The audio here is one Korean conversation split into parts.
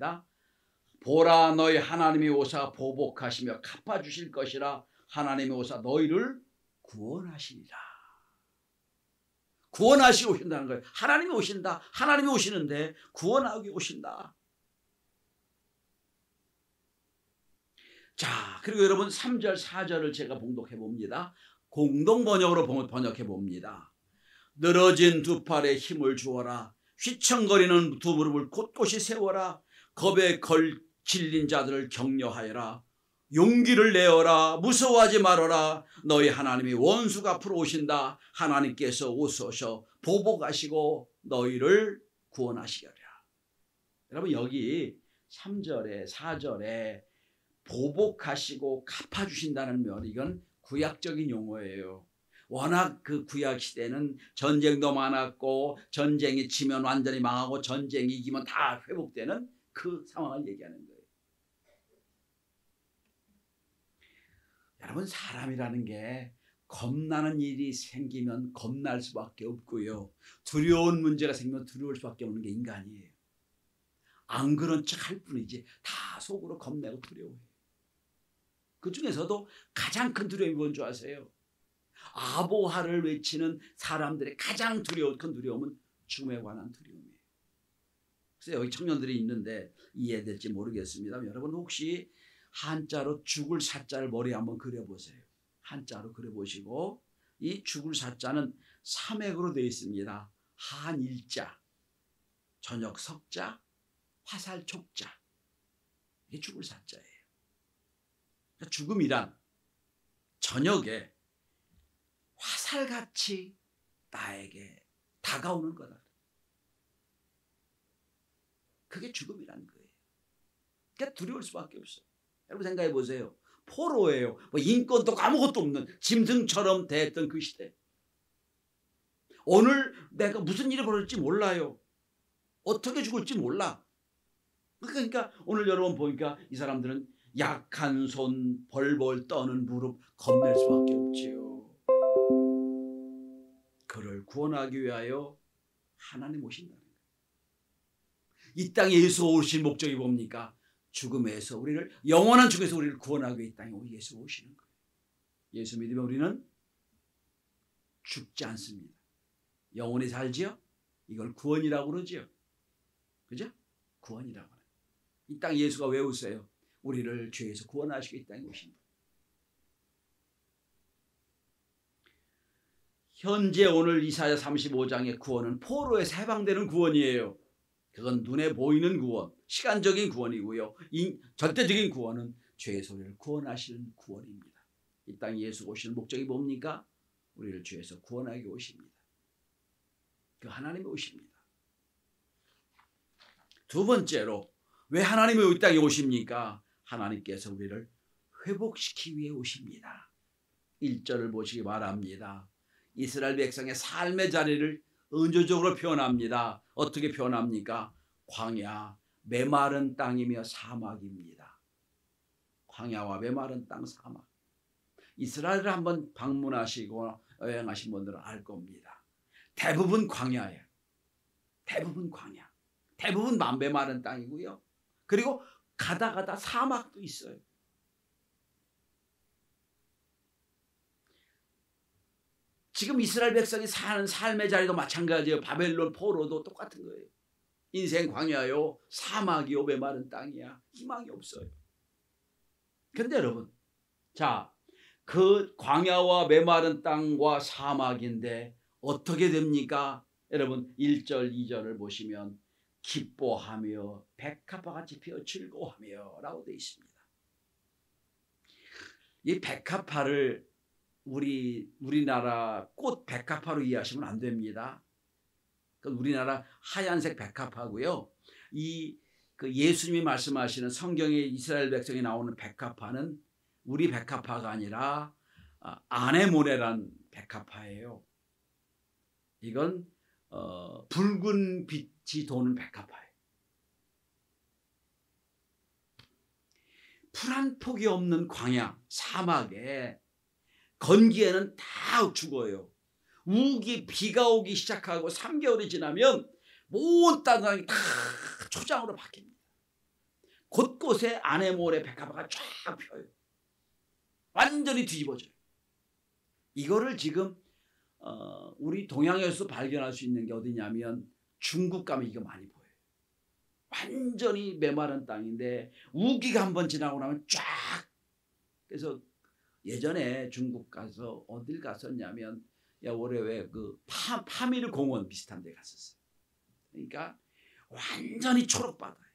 얘기합니다. 보라, 너희 하나님이 오사 보복하시며 갚아주실 것이라. 하나님이 오사 너희를 구원하시리라. 구원하시고 오신다는 거예요. 하나님이 오신다. 하나님이 오시는데 구원하기 오신다. 자, 그리고 여러분 3절 4절을 제가 봉독해 봅니다. 공동 번역으로 번역해 봅니다. 늘어진 두 팔에 힘을 주어라. 휘청거리는 두 무릎을 곳곳이 세워라. 겁에 질린 자들을 격려하여라. 용기를 내어라. 무서워하지 말아라. 너희 하나님이 원수 갚으러 오신다. 하나님께서 오셔서 보복하시고 너희를 구원하시리라. 여러분 여기 3절에 4절에 보복하시고 갚아주신다는 면, 이건 구약적인 용어예요. 워낙 그 구약 시대는 전쟁도 많았고 전쟁이 치면 완전히 망하고 전쟁이 이기면 다 회복되는 그 상황을 얘기하는 거예요. 여러분 사람이라는 게 겁나는 일이 생기면 겁날 수밖에 없고요. 두려운 문제가 생기면 두려울 수밖에 없는 게 인간이에요. 안 그런 척 할 뿐이지 다 속으로 겁내고 두려워해요. 그 중에서도 가장 큰 두려움이 뭔 줄 아세요? 아보하를 외치는 사람들의 가장 큰 두려움은 죽음에 관한 두려움이에요. 그래서 여기 청년들이 있는데 이해될지 모르겠습니다. 여러분 혹시 한자로 죽을 사자를 머리에 한번 그려보세요. 한자로 그려보시고, 이 죽을 사자는 삼획으로 되어 있습니다. 한일자, 저녁 석자, 화살 촉자. 이게 죽을 사자예요. 그러니까 죽음이란 저녁에 화살같이 나에게 다가오는 거다. 그게 죽음이라는 거예요. 그러니까 두려울 수밖에 없어요. 여러분 생각해 보세요. 포로예요. 뭐 인권도 아무것도 없는 짐승처럼 대했던 그 시대. 오늘 내가 무슨 일이 벌어질지 몰라요. 어떻게 죽을지 몰라. 그러니까 오늘 여러분 보니까 이 사람들은 약한 손, 벌벌 떠는 무릎 겁낼 수밖에 없지요. 그를 구원하기 위하여 하나님 오신다는 거예요. 이 땅에 예수 오신 목적이 뭡니까? 죽음에서 우리를, 영원한 죽음에서 우리를 구원하기 위해 이 땅에 예수 오시는 거예요. 예수 믿으면 우리는 죽지 않습니다. 영원히 살지요? 이걸 구원이라고 그러지요. 그죠? 구원이라고 그래요. 이 땅에 예수가 왜 오세요? 우리를 죄에서 구원하시고 이 땅에 오신 거예요. 현재 오늘 이사야 35장의 구원은 포로에서 해방되는 구원이에요. 그건 눈에 보이는 구원, 시간적인 구원이고요. 절대적인 구원은 죄에서 우리를 구원하시는 구원입니다. 이 땅에 예수 오시는 목적이 뭡니까? 우리를 죄에서 구원하기 오십니다. 그 하나님이 오십니다. 두 번째로 왜 하나님이 이 땅에 오십니까? 하나님께서 우리를 회복시키기 위해 오십니다. 1절을 보시기 바랍니다. 이스라엘 백성의 삶의 자리를 은조적으로 표현합니다. 어떻게 표현합니까? 광야, 메마른 땅이며 사막입니다. 광야와 메마른 땅, 사막. 이스라엘을 한번 방문하시고 여행하신 분들은 알 겁니다. 대부분 광야예요. 대부분 광야. 대부분 메마른 땅이고요. 그리고 가다 사막도 있어요. 지금 이스라엘 백성이 사는 삶의 자리도 마찬가지예요. 바벨론 포로도 똑같은 거예요. 인생 광야요, 사막이요, 메마른 땅이야. 희망이 없어요. 그런데 여러분, 자, 그 광야와 메마른 땅과 사막인데 어떻게 됩니까? 여러분 1절 2절을 보시면 기뻐하며 백합화 같이 피어 즐거워하며 라고 되어 있습니다. 이 백합화를 우리나라 꽃 백합화로 이해하시면 안 됩니다. 우리나라 하얀색 백합화고요. 그 예수님이 말씀하시는 성경에 이스라엘 백성이 나오는 백합화는 우리 백합화가 아니라 아네모네란 백합화예요. 이건 붉은 빛이 도는 백합화예요. 풀 한 폭이 없는 광야, 사막에 건기에는 다 죽어요. 비가 오기 시작하고 3개월이 지나면 모든 땅이 다 초장으로 바뀝니다. 곳곳에 아네모네 백합화가 쫙 펴요. 완전히 뒤집어져요. 이거를 지금 우리 동양에서 발견할 수 있는 게 어디냐면 중국 가면 이거 많이 보여요. 완전히 메마른 땅인데 우기가 한번 지나고 나면 쫙. 그래서 예전에 중국 가서 어딜 갔었냐면 올해 왜 그 파미르 공원 비슷한 데 갔었어요. 그러니까 완전히 초록바다예요.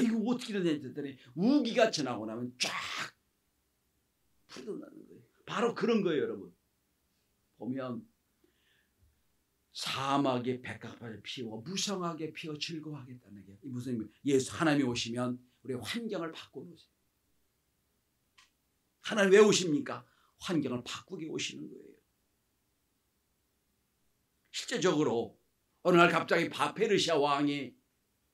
이거 어떻게 되냐 했더니 우기가 지나고 나면 쫙 풀어나는 거예요. 바로 그런 거예요, 여러분. 보면 사막에 백합화를 피워 무성하게 피워 즐거워하겠다는 게 무슨 의미예요? 예수 하나님이 오시면 우리의 환경을 바꿔놓으세요. 하나님 왜 오십니까? 환경을 바꾸게 오시는 거예요. 실제적으로 어느 날 갑자기 페르시아 왕이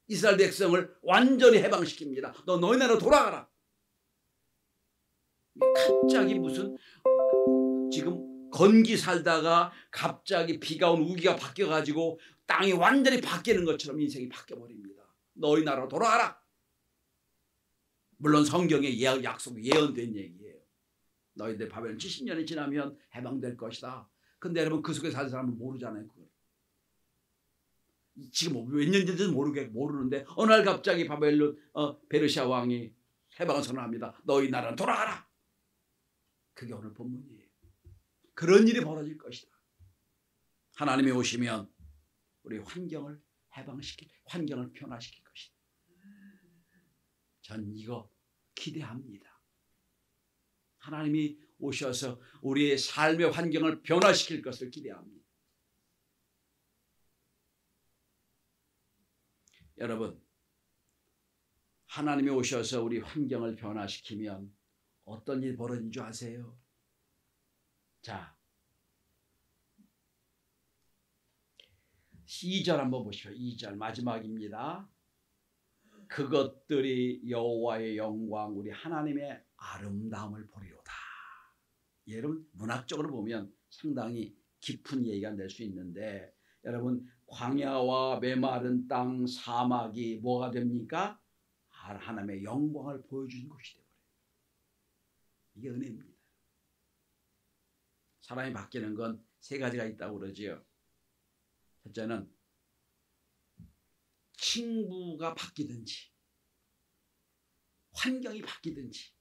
이스라엘 백성을 완전히 해방시킵니다. 너희 나라로 돌아가라. 갑자기 무슨 지금 건기 살다가 갑자기 비가 온 우기가 바뀌어가지고 땅이 완전히 바뀌는 것처럼 인생이 바뀌어버립니다. 너희 나라로 돌아가라. 물론 성경에 약속이 예언된 얘기예요. 너희들 바벨론 70년이 지나면 해방될 것이다. 근데 여러분 그 속에 사는 사람은 모르잖아요. 그걸. 지금 몇 년 전인지 모르는데 어느 날 갑자기 페르시아 왕이 해방을 선언합니다. 너희 나라는 돌아가라. 그게 오늘 본문이에요. 그런 일이 벌어질 것이다. 하나님이 오시면 우리 환경을 해방시킬, 환경을 변화시킬 것이다. 전 이거 기대합니다. 하나님이 오셔서 우리의 삶의 환경을 변화시킬 것을 기대합니다. 여러분, 하나님이 오셔서 우리 환경을 변화시키면 어떤 일이 벌어진 줄 아세요? 자, 2절 한번 보시죠. 2절 마지막입니다. 그것들이 여호와의 영광 우리 하나님의 아름다움을 보리로다. 여러분 문학적으로 보면 상당히 깊은 얘기가 될 수 있는데 여러분 광야와 메마른 땅 사막이 뭐가 됩니까? 하나님의 영광을 보여주는 곳이 되어버려요. 이게 은혜입니다. 사람이 바뀌는 건 세 가지가 있다고 그러지요. 첫째는 친구가 바뀌든지 환경이 바뀌든지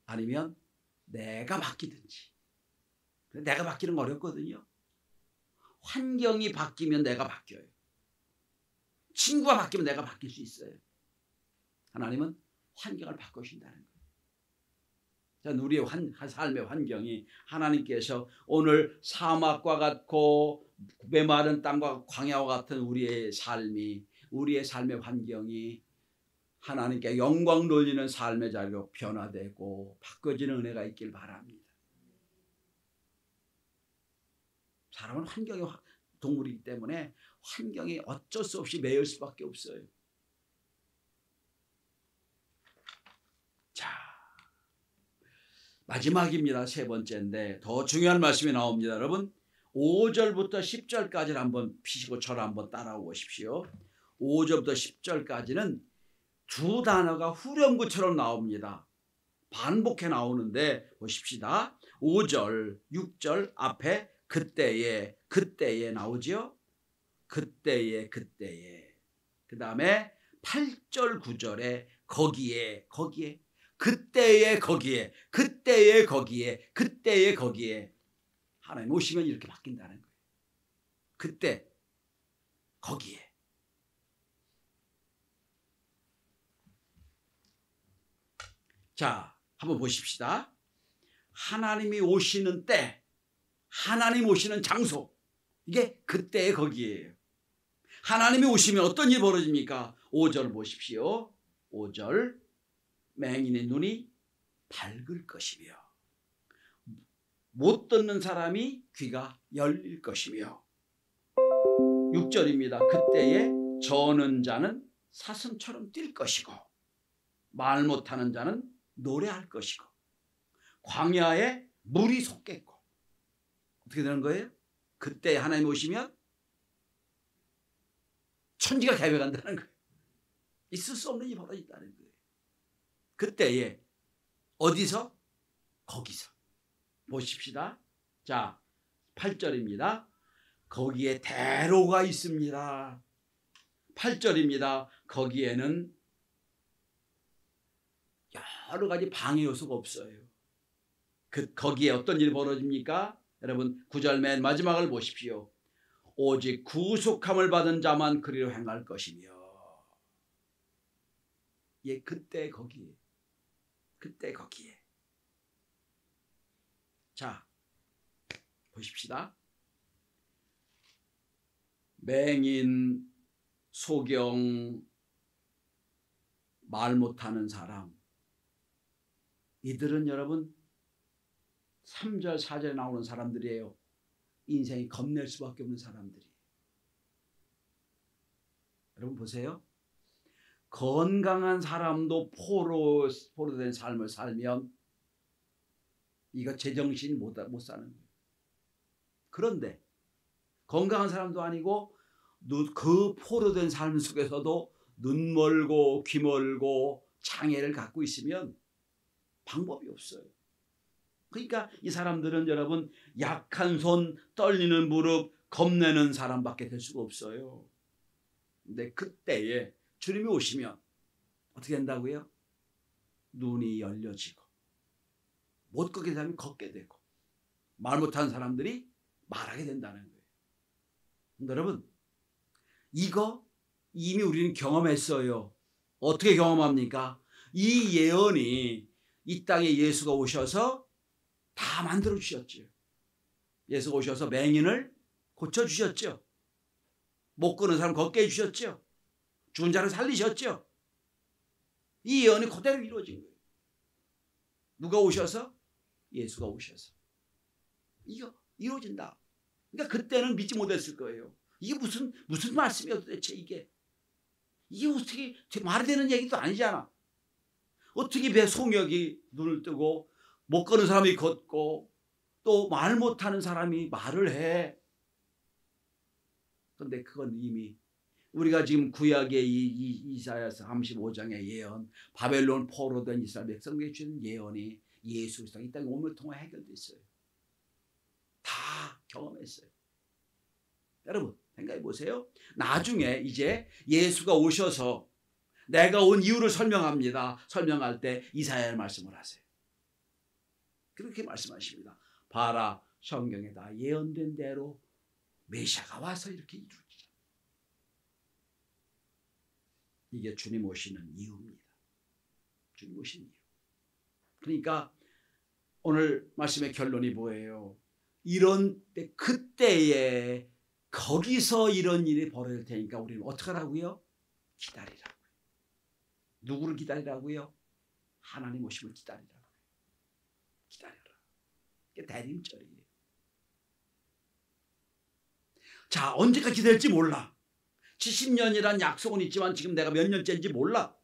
아니면 내가 바뀌든지. 내가 바뀌는 건 어렵거든요. 환경이 바뀌면 내가 바뀌어요. 친구가 바뀌면 내가 바뀔 수 있어요. 하나님은 환경을 바꾸신다는 거예요. 우리의 삶의 환경이 하나님께서 오늘 사막과 같고 메마른 땅과 광야와 같은 우리의 삶의 환경이 하나님께 영광 돌리는 삶의 자리로 변화되고 바꿔지는 은혜가 있길 바랍니다. 사람은 환경의 동물이기 때문에 환경이 어쩔 수 없이 매일 수밖에 없어요. 자, 마지막입니다. 세 번째인데 더 중요한 말씀이 나옵니다. 여러분 5절부터 10절까지를 한번 피시고 저를 한번 따라오십시오. 5절부터 10절까지는 두 단어가 후렴구처럼 나옵니다. 반복해 나오는데 보십시다. 5절, 6절 앞에 그때에 나오죠. 그때에. 그 다음에 8절, 9절에 거기에. 그때에 거기에. 하나님 오시면 이렇게 바뀐다는 거예요. 그때, 거기에. 자, 한번 보십시다. 하나님이 오시는 때, 하나님 오시는 장소, 이게 그때의 거기에요. 하나님이 오시면 어떤 일이 벌어집니까? 5절 보십시오. 5절 맹인의 눈이 밝을 것이며 못 듣는 사람이 귀가 열릴 것이며 6절입니다. 그때에 저는 자는 사슴처럼 뛸 것이고 말 못하는 자는 노래할 것이고 광야에 물이 솟겠고 어떻게 되는 거예요? 그때 하나님 오시면 천지가 개벽한다는 거예요. 있을 수 없는 일이 벌어진다는 거예요. 그때에 어디서? 거기서. 보십시다. 자, 8절입니다. 거기에 대로가 있습니다. 8절입니다. 거기에는 여러 가지 방해 요소가 없어요. 거기에 어떤 일이 벌어집니까? 여러분 9절 맨 마지막을 보십시오. 오직 구속함을 받은 자만 그리로 행할 것이며. 예, 그때 거기에. 자, 보십시다. 맹인, 소경, 말 못하는 사람, 이들은 여러분 3절 4절에 나오는 사람들이에요. 인생이 겁낼 수밖에 없는 사람들이. 여러분 보세요. 건강한 사람도 포로된 삶을 살면 이거 제정신 못 사는 거예요. 그런데 건강한 사람도 아니고 그 포로된 삶 속에서도 눈 멀고 귀 멀고 장애를 갖고 있으면 방법이 없어요. 그러니까 이 사람들은 여러분 약한 손, 떨리는 무릎, 겁내는 사람밖에 될 수가 없어요. 근데 그때에 주님이 오시면 어떻게 된다고요? 눈이 열려지고 못 걷게 되면 걷게 되고 말 못하는 사람들이 말하게 된다는 거예요. 여러분 이거 이미 우리는 경험했어요. 어떻게 경험합니까? 이 예언이 이 땅에 예수가 오셔서 다 만들어 주셨죠. 예수가 오셔서 맹인을 고쳐주셨죠. 못 걷는 사람 걷게 해주셨죠. 죽은 자를 살리셨죠. 이 예언이 그대로 이루어진 거예요. 누가 오셔서? 예수가 오셔서. 이거 이루어진다. 그러니까 그때는 믿지 못했을 거예요. 이게 무슨 말씀이야 도대체 이게. 이게 어떻게 말이 되는 얘기도 아니잖아. 어떻게 배 송역이 눈을 뜨고 못 걷는 사람이 걷고 또 말 못하는 사람이 말을 해. 그런데 그건 이미 우리가 지금 구약의 이사야서 35장의 예언, 바벨론 포로된 이스라엘 백성에게 주는 예언이 예수 그리스도가 이 땅에 오늘 통해 해결됐어요. 다 경험했어요. 여러분 생각해 보세요. 나중에 이제 예수가 오셔서 내가 온 이유를 설명합니다. 설명할 때 이사야의 말씀을 하세요. 그렇게 말씀하십니다. 봐라, 성경에 다 예언된 대로 메시아가 와서 이렇게 이루어지죠. 이게 주님 오시는 이유입니다. 주님 오시는 이유. 그러니까 오늘 말씀의 결론이 뭐예요? 이런 때, 그때에 거기서 이런 일이 벌어질 테니까 우리는 어떻게 하라고요? 기다리라고요. 누구를 기다리라고요? 하나님 오심을 기다리라고요. 기다려라. 이게 대림절이에요. 자, 언제까지 기다릴지 몰라. 70년이란 약속은 있지만 지금 내가 몇 년째인지 몰라.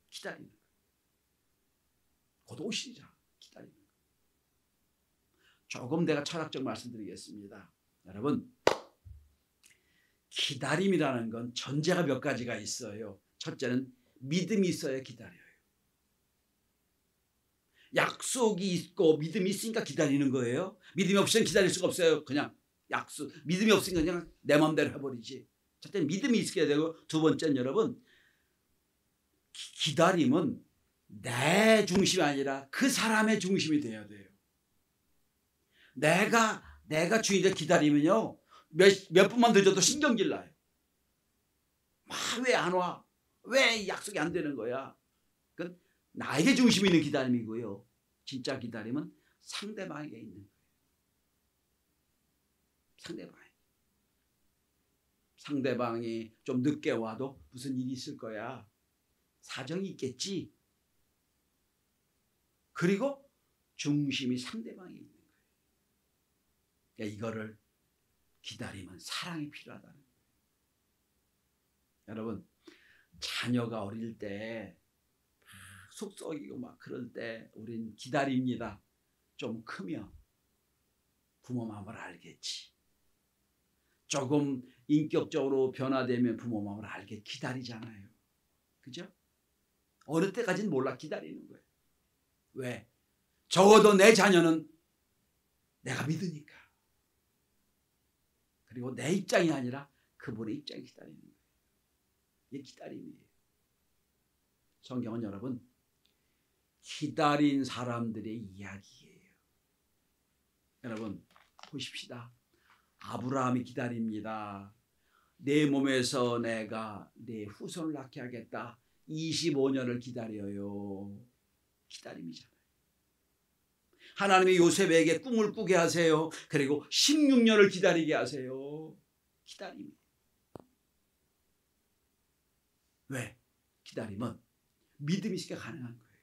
기다리는 거예요. 곧 오시리라. 기다리는 거예요. 조금 내가 철학적 말씀드리겠습니다. 여러분, 기다림이라는 건 전제가 몇 가지가 있어요. 첫째는 믿음이 있어야 기다려요. 약속이 있고 믿음이 있으니까 기다리는 거예요. 믿음이 없으면 기다릴 수가 없어요. 그냥 약속, 믿음이 없으니까 그냥 내 마음대로 해버리지. 첫째는 믿음이 있어야 되고, 두 번째는 여러분, 기다림은 내 중심이 아니라 그 사람의 중심이 돼야 돼요. 내가 주인을 기다리면요, 몇 분만 늦어도 신경질 나요. 왜 안 와? 왜 약속이 안 되는 거야? 그건 나에게 중심이 있는 기다림이고요. 진짜 기다림은 상대방에게 있는 거예요. 상대방이 좀 늦게 와도 무슨 일이 있을 거야. 사정이 있겠지. 그리고 중심이 상대방에 있는 거예요. 그러니까 이거를 기다리면 사랑이 필요하다는 거예요. 여러분, 자녀가 어릴 때 속 썩이고 막 그럴 때 우린 기다립니다. 좀 크면 부모 마음을 알겠지. 조금 인격적으로 변화되면 부모 마음을 알게 기다리잖아요. 그죠? 어느 때까지는 몰라 기다리는 거예요. 왜? 적어도 내 자녀는 내가 믿으니까. 그리고 내 입장이 아니라 그분의 입장이 기다리는 거예요. 이게 기다림이에요. 성경은 여러분 기다린 사람들의 이야기예요. 여러분 보십시다. 아브라함이 기다립니다. 내 몸에서 내가 내 후손을 낳게 하겠다. 25년을 기다려요. 기다림이잖아요. 하나님이 요셉에게 꿈을 꾸게 하세요. 그리고 16년을 기다리게 하세요. 기다림이에요. 왜? 기다림은 믿음이 있으니까 가능한 거예요.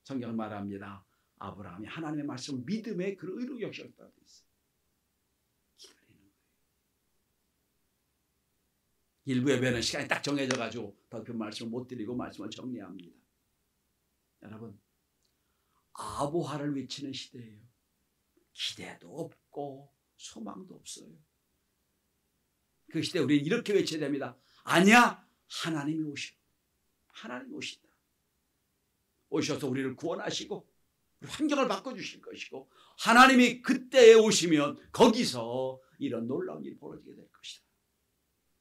성경은 말합니다. 아브라함이 하나님의 말씀을 믿음의 그 의로 여겼다고 돼 있어요. 기다리는 거예요. 일부 예배는 시간이 딱 정해져 가지고 더 그 말씀을 못 드리고 말씀을 정리합니다. 여러분 아보하를 외치는 시대예요. 기대도 없고 소망도 없어요. 그 시대에 우리는 이렇게 외쳐야 됩니다. 아니야, 하나님이 오셔. 하나님이 오신다. 오셔서 우리를 구원하시고 환경을 바꿔주실 것이고 하나님이 그때에 오시면 거기서 이런 놀라운 일이 벌어지게 될 것이다.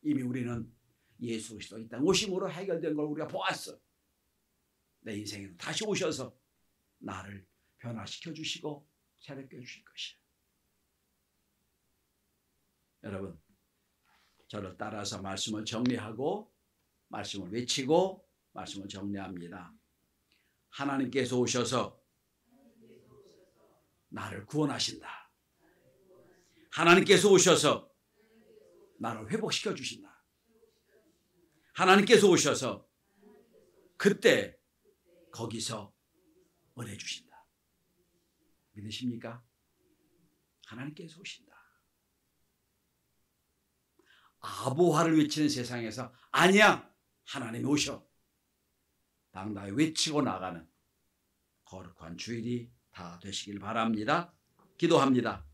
이미 우리는 예수 그리스도 이 땅 오심으로 해결된 걸 우리가 보았어. 내 인생에는 다시 오셔서 나를 변화시켜 주시고 새롭게 해주실 것이야. 여러분 저를 따라서 말씀을 정리하고 말씀을 외치고 말씀을 정리합니다. 하나님께서 오셔서 나를 구원하신다. 하나님께서 오셔서 나를 회복시켜 주신다. 하나님께서 오셔서 그때 거기서 은혜 주신다. 믿으십니까? 하나님께서 오신다. 아보하를 외치는 세상에서 아니야, 하나님이 오셔. 당당히 외치고 나가는 거룩한 주일이 다 되시길 바랍니다. 기도합니다.